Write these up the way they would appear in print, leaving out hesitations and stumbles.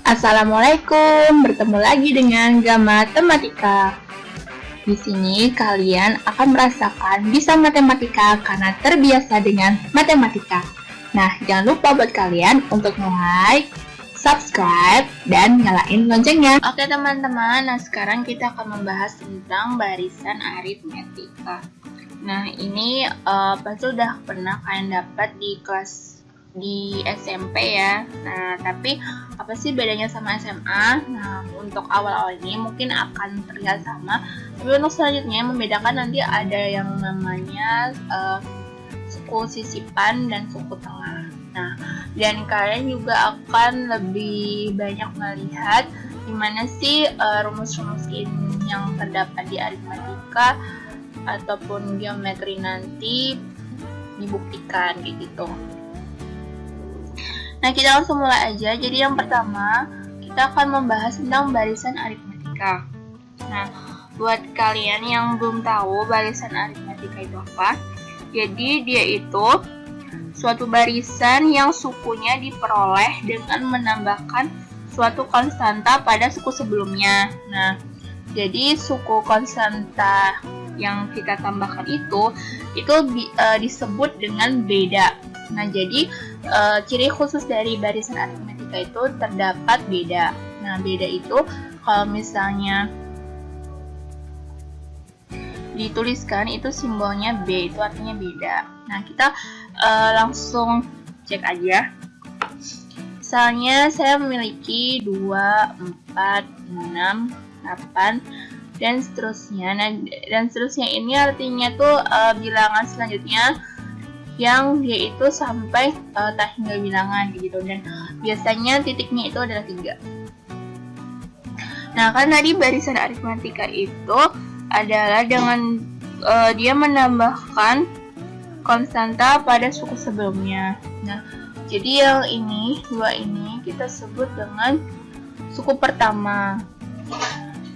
Assalamualaikum, bertemu lagi dengan Gamatematika. Di sini kalian akan merasakan bisa matematika karena terbiasa dengan matematika. Nah, jangan lupa buat kalian untuk like, subscribe, dan nyalain loncengnya. Oke teman-teman, nah sekarang kita akan membahas tentang barisan aritmetika. Nah, ini pasti udah pernah kalian dapat di kelas di SMP ya. Nah, tapi apa sih bedanya sama SMA? Nah, untuk awal-awal ini mungkin akan terlihat sama, tapi untuk selanjutnya membedakan nanti ada yang namanya suku sisipan dan suku tengah. Nah, dan kalian juga akan lebih banyak melihat gimana sih rumus-rumus ini yang terdapat di aritmatika ataupun geometri nanti dibuktikan kayak gitu. Nah, kita langsung mulai aja. Jadi yang pertama, kita akan membahas tentang barisan aritmetika. Nah, buat kalian yang belum tahu barisan aritmetika itu apa, jadi dia itu suatu barisan yang sukunya diperoleh dengan menambahkan suatu konstanta pada suku sebelumnya. Nah, jadi suku konstanta yang kita tambahkan itu disebut dengan beda. Nah, jadi ciri khusus dari barisan aritmetika itu terdapat beda. Nah, beda itu kalau misalnya dituliskan itu simbolnya B, itu artinya beda. Nah, kita langsung cek aja. Misalnya saya memiliki 2, 4, 6, 8 dan seterusnya. Nah, dan seterusnya ini artinya tuh bilangan selanjutnya yang dia itu sampai tak hingga bilangan gitu, dan biasanya titiknya itu adalah 3. Nah, kan tadi barisan aritmatika itu adalah dengan dia menambahkan konstanta pada suku sebelumnya. Nah, jadi yang ini, 2 ini kita sebut dengan suku pertama.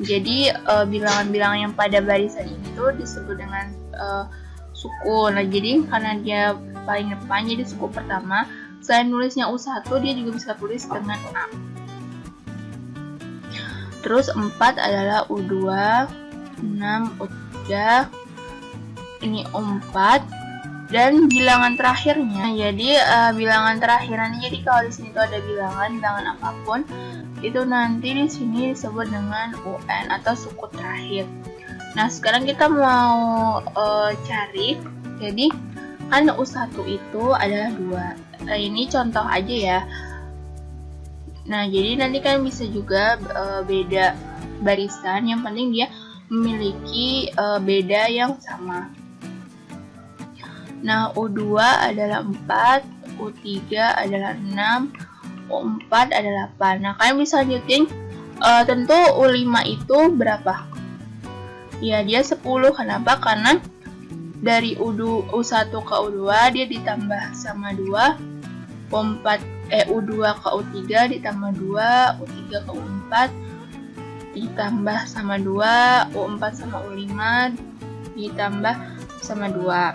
Jadi bilangan-bilangan yang pada barisan ini tuh disebut dengan suku. Nah, jadi karena dia paling depan jadi suku pertama, selain nulisnya U1 dia juga bisa tulis dengan A. Terus 4 adalah U2, 6 U3, ini U4, dan bilangan terakhirnya. Jadi bilangan terakhirannya, jadi kalau di sini tuh ada bilangan apapun itu nanti di sini disebut dengan UN atau suku terakhir. Nah, sekarang kita mau cari, jadi kan U1 itu adalah 2. Ini contoh aja ya. Nah, jadi nanti kan bisa juga beda barisan, yang penting dia memiliki beda yang sama. Nah, U2 adalah 4, U3 adalah 6, U4 adalah 8. Nah, kalian bisa lanjutin, tentu U5 itu berapa? Ya, dia 10. Kenapa? Karena dari U1 ke U2 dia ditambah sama 2, U2 ke U3 ditambah 2, U3 ke U4 ditambah sama 2, U4 sama U5 ditambah sama 2.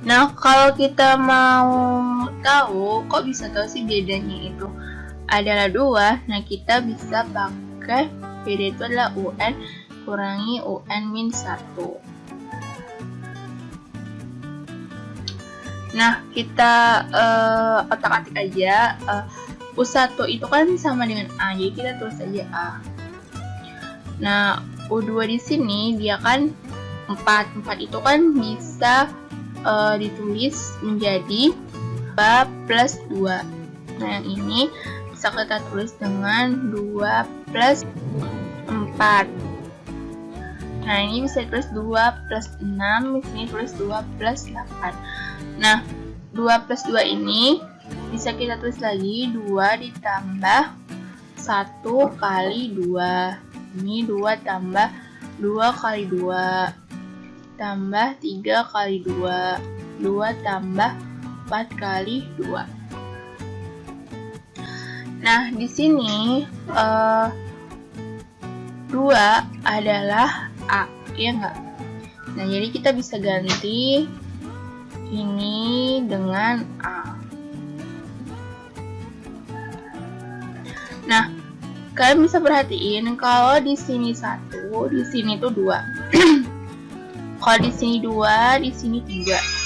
Nah, kalau kita mau tahu kok bisa tahu sih bedanya itu adalah 2, nah kita bisa pakai beda itu adalah UN kurangi UN min 1. Nah, kita otak-atik aja. U1 itu kan sama dengan A, jadi kita tulis aja A. Nah, U2 di sini dia kan 4. 4 itu kan bisa ditulis menjadi 2 plus 2. Nah, yang ini bisa kita tulis dengan 2 plus 4. Nah, ini bisa ditulis 2 plus 6, di sini tulis 2 plus 8. Nah, 2 plus 2 ini bisa kita tulis lagi 2 ditambah 1 kali 2. Ini 2 tambah 2 kali 2 tambah 3 kali 2, 2 tambah 4 kali 2. Nah, di sini 2 adalah A, ya enggak? Nah, jadi kita bisa ganti ini dengan A. Nah, kalian bisa perhatiin kalau di sini 1, di sini tuh 2. Kalau di sini 2, di sini 3.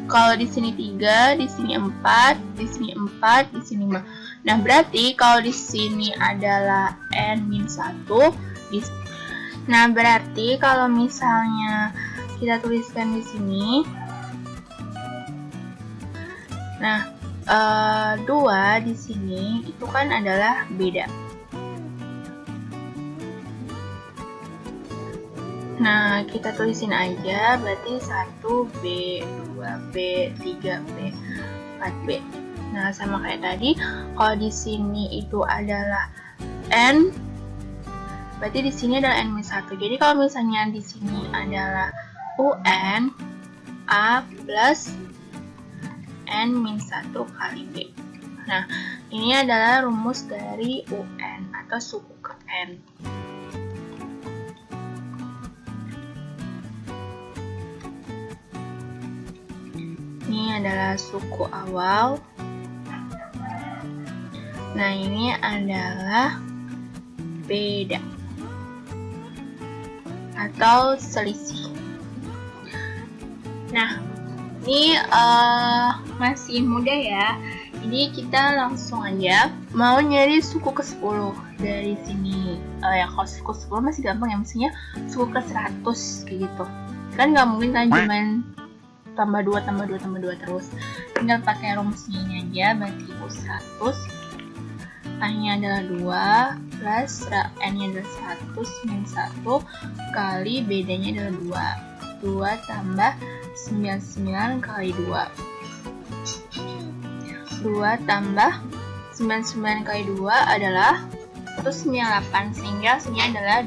Kalau di sini 3, di sini 4, di sini 4, di sini 5. Nah, berarti kalau di sini adalah n-1, nah berarti kalau misalnya kita tuliskan di sini, nah 2 di sini itu kan adalah beda. Nah, kita tulisin aja, berarti 1B, 2B, 3B, 4B. Nah, sama kayak tadi, kalau di sini itu adalah N, berarti di sini adalah N-1. Jadi kalau misalnya di sini adalah UN, A plus N-1 kali B. Nah, ini adalah rumus dari UN atau suku ke N. Ini adalah suku awal. Nah, ini adalah beda atau selisih. Nah, ini masih mudah ya. Jadi kita langsung aja mau nyari suku ke-10 dari sini. Ya kalau suku 10 masih gampang ya, misalnya suku ke-100 kayak gitu. Kan nggak mungkin kan cuman tambah 2 tambah 2 tambah 2 terus. Tinggal pakai rumusnya ini aja, berarti U100 A-nya adalah 2 plus N-nya adalah 100 min 1 kali bedanya adalah 2. 2 tambah 99 kali 2. 2 tambah 99 kali 2 adalah 198, sehingga hasilnya adalah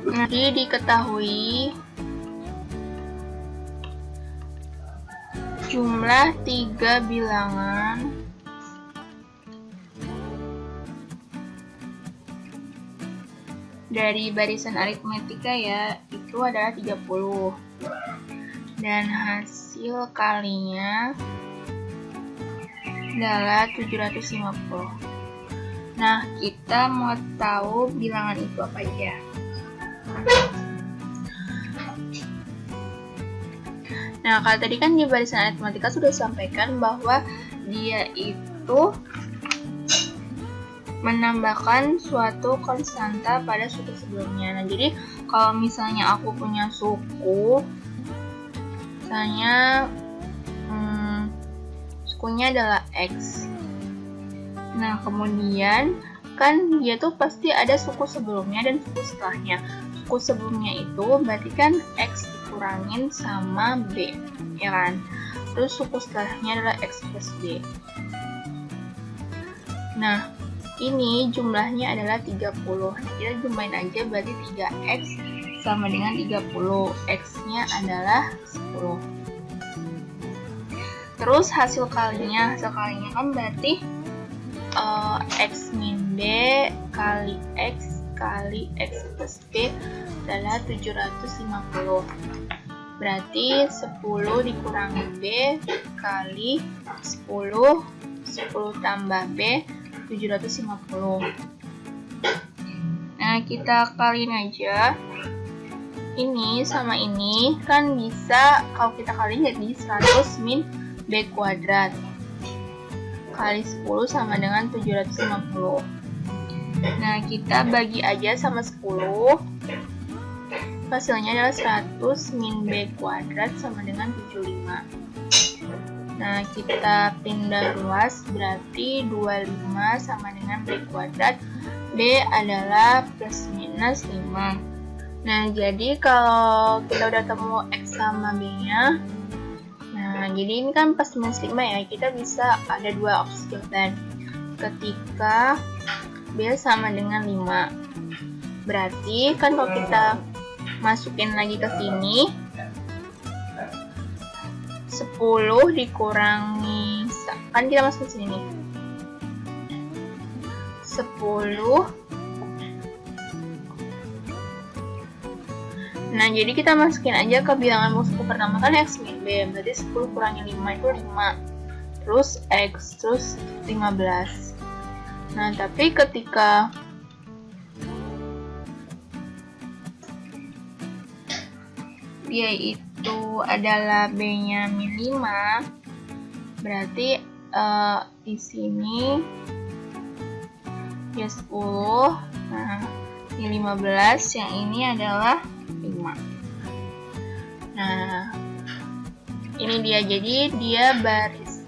200. Nanti diketahui jumlah 3 bilangan dari barisan aritmetika ya, itu adalah 30. Dan hasil kalinya adalah 750. Nah, kita mau tahu bilangan itu apa aja. Nah, kalau tadi kan di barisan aritmatika sudah sampaikan bahwa dia itu menambahkan suatu konstanta pada suku sebelumnya. Nah, jadi kalau misalnya aku punya suku, misalnya sukunya adalah X. Nah, kemudian kan dia tuh pasti ada suku sebelumnya dan suku setelahnya. Suku sebelumnya itu berarti kan X dikurangin sama B, ya kan? Terus suku setelahnya adalah X plus B. Nah, ini jumlahnya adalah 30. Nah, kita jumlahin aja, berarti 3X sama dengan 30. X-nya adalah 10. Terus hasil kalinya kan berarti X min B kali X plus B adalah 750. Berarti 10 dikurangi B kali 10 tambah B 750. Nah, kita kaliin aja. Ini sama ini kan bisa, kalau kita kaliin jadi 100 min B kuadrat kali 10 sama dengan 750. Nah, kita bagi aja sama 10. Hasilnya adalah 100 min B kuadrat sama dengan 75. Nah, kita pindah ruas, berarti 25 sama dengan B kuadrat. B adalah plus minus 5. Nah, jadi kalau kita udah temu X sama B-nya, nah, jadi ini kan plus minus 5 ya, kita bisa ada dua opsi jawaban. Ketika B sama dengan 5, berarti kan kalau kita masukin lagi ke sini, 10 dikurangi, kan kita masukin sini nih, 10. Nah, jadi kita masukin aja ke bilangan suku pertama kan X min B, berarti 10 kurangi 5 itu 5. terus X, terus 15. Nah, tapi ketika dia itu adalah B-nya min 5, berarti di sini dia 10. Nah, ini 15, yang ini adalah 5. Nah, ini dia, jadi dia baris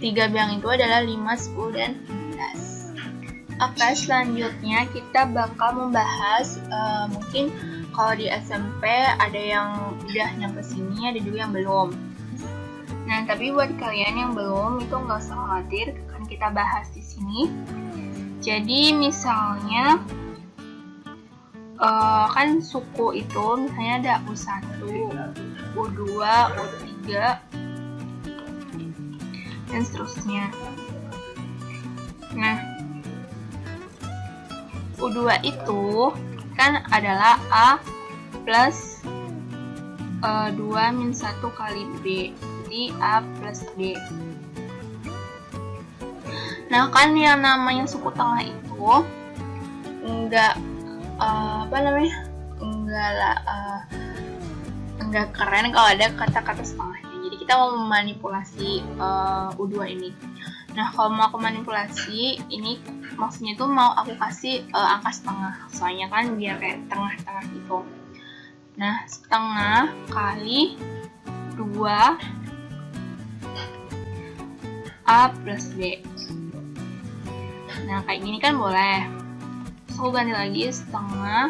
3 biang itu adalah 5, 10, dan 15. Oke, selanjutnya kita bakal membahas mungkin kalau di SMP ada yang udah nyampe sini, ada juga yang belum. Nah, tapi buat kalian yang belum itu nggak usah khawatir, akan kita bahas di sini. Jadi misalnya kan suku itu misalnya ada U1, U2, U3, dan seterusnya. Nah, U2 itu kan adalah A plus 2 min 1 kali B, jadi A plus B. Nah, kan yang namanya suku tengah itu enggak enggak keren kalau ada kata-kata setengahnya. Jadi kita mau memanipulasi U2 ini. Nah, kalau mau aku manipulasi ini maksudnya tuh mau aku kasih angka setengah, soalnya kan biar kayak tengah-tengah gitu. Nah, setengah kali 2 A plus B. Nah, kayak gini kan boleh. Terus aku ganti lagi setengah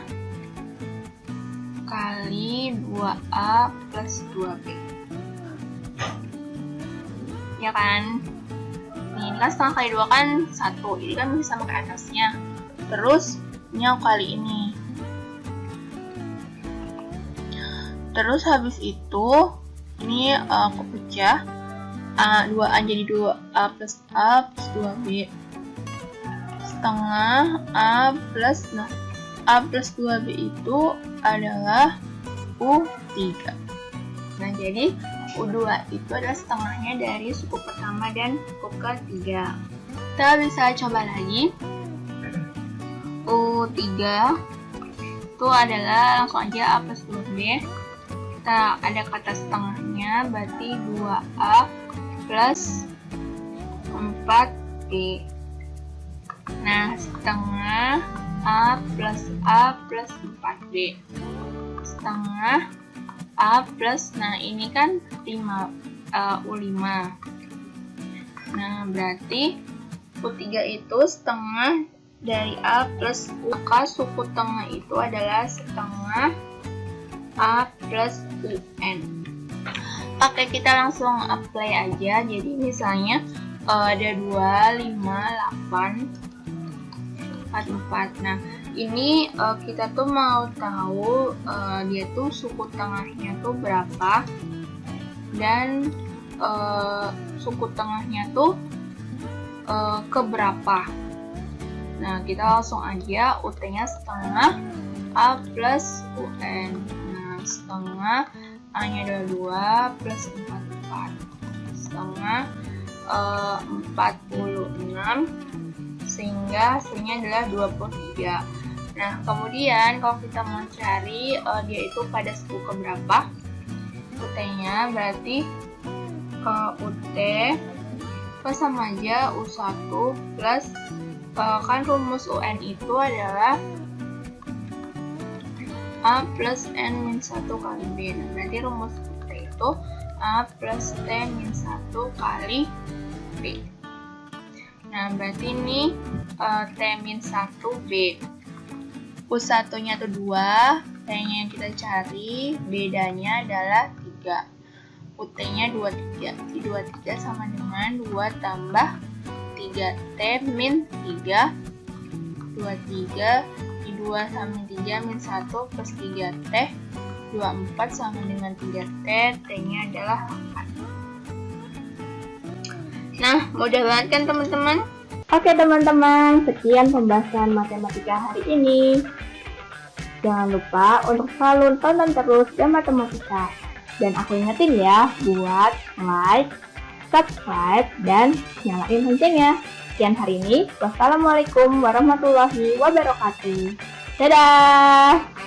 kali 2A plus 2B. Ya kan? Ini kan setengah kali 2 kan 1, jadi kan bisa pakai atasnya. Terus ini aku kali ini. Terus habis itu ini aku pecah 2A jadi 2A plus 2B. Setengah A plus, nah A plus 2B itu adalah U3. Nah, jadi U2 itu adalah setengahnya dari suku pertama dan suku ketiga. Kita bisa coba lagi. U3 itu adalah langsung aja A plus 2B. Kita ada kata setengahnya, berarti 2A plus 4B. Nah, setengah A plus 4B. Setengah A plus, nah ini kan 5, U5. Nah, berarti U3 itu setengah dari A plus U. Maka suku tengah itu adalah setengah A plus UN. Oke, kita langsung apply aja. Jadi misalnya ada 2, 5, 8, 4. Nah, ini kita tuh mau tahu dia tuh suku tengahnya tuh berapa dan suku tengahnya tuh keberapa. Nah, kita langsung aja UT-nya setengah A plus UN. Nah, setengah A-nya adalah 2 plus 4. Setengah 46, sehingga hasilnya adalah 23. Nah, kemudian kalau kita mau cari dia itu pada suku keberapa, UT-nya berarti UT sama aja U1 plus kan rumus UN itu adalah A plus N min 1 kali B. Nah, berarti rumus UT itu A plus T min 1 kali B. Nah, berarti ini T min 1B. U1 nya itu 2, T-nya yang kita cari, bedanya adalah 3. UT-nya 23. Jadi 23 sama dengan 2 tambah 3. T min 3. 23. Di 2 sama 3 min 1 plus 3T. 24 sama dengan 3T. T-nya adalah 8. Nah, mudah banget kan teman-teman? Oke teman-teman, sekian pembahasan matematika hari ini. Jangan lupa untuk selalu tonton terus Jam Matematika. Dan aku ingetin ya, buat like, subscribe, dan nyalain loncengnya. Sekian hari ini. Wassalamualaikum warahmatullahi wabarakatuh. Dadah!